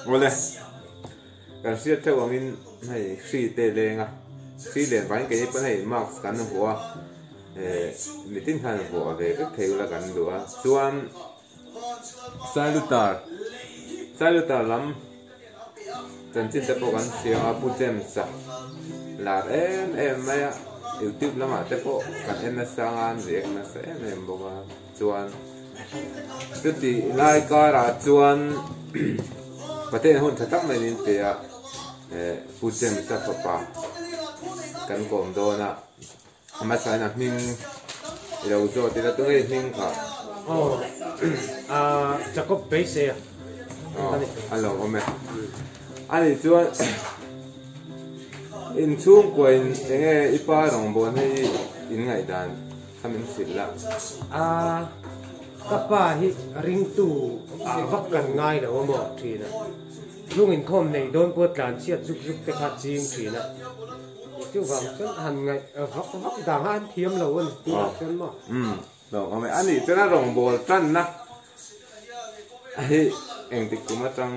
Oleh kan siat theo amin hay si te lenga si len vai ke pa hay max kan ho mitin khan ho ve ke theu la kan do a chuan salutar lam chân chin te po kan sia a pu jem sa la em maya YouTube lama te po kan en sangan re na se em bo ga chuan tuti lai ka ra chuan paten hon thatak mai nin te a pu jem sa pa kan kom do na ama sai na hning ilo zo te la tu ngai hning kha Jacob Base alo ome ani chuan in chung koin enge ipa rong bon hei in ngai dan khamin silla kapa hi ring tu vak kan ngai lo mo thina lung in khom nei don po tlan chiat juk te kha ching thina chu wang chen han ngai vak dang han thiam lo an tu chen mo lo ome ani chena rong bol tan na ai eng tik kuma tang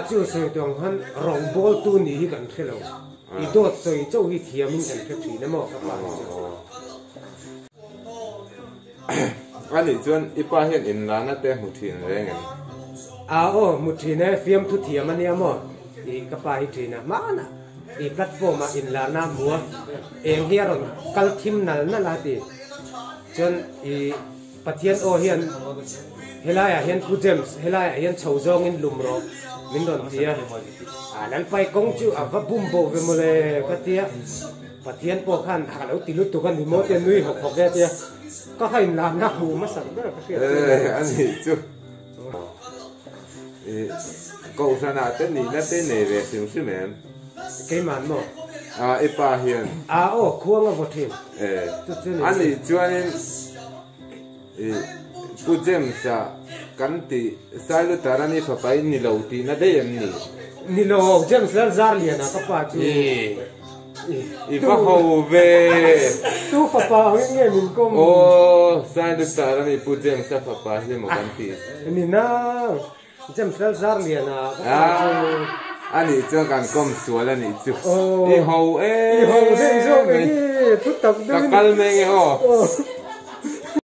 chu soi tong han rong bol tu ni hi kan thelo I dot soi chau hi thiamin kan the thina mo kapa ani chuan ipa hian in lana te mu thin rengen muthina fiam thu thiam ania mo I kapa hi thina mana I platform in lana bua eng hiaron kal thim nal na la ti chon I pathian o hian helaya hian pu james helaya hian chhozong in lumro min don tia lan pai kong chu ava bumbo ve mole katia pathian po khan halo tilu tu kan mo te nui hok hok tia ka hain la na hu ma sang ba ka ani chu ko sana te ni na te ne ve sim sim em ke man mo ipa hian khuang a vothim ani chuan pu james sa kan ti salu tarani fa pai ni lo ti na de em ni lo james la zar liana ka pa chu I fa ho ve tu fa pa nge min kom salu tarani pu james sa fa pa hi mo kan ti ni na james la zar liana ani chu kan kom suala ni chu I ho james zo tu tak kal me nge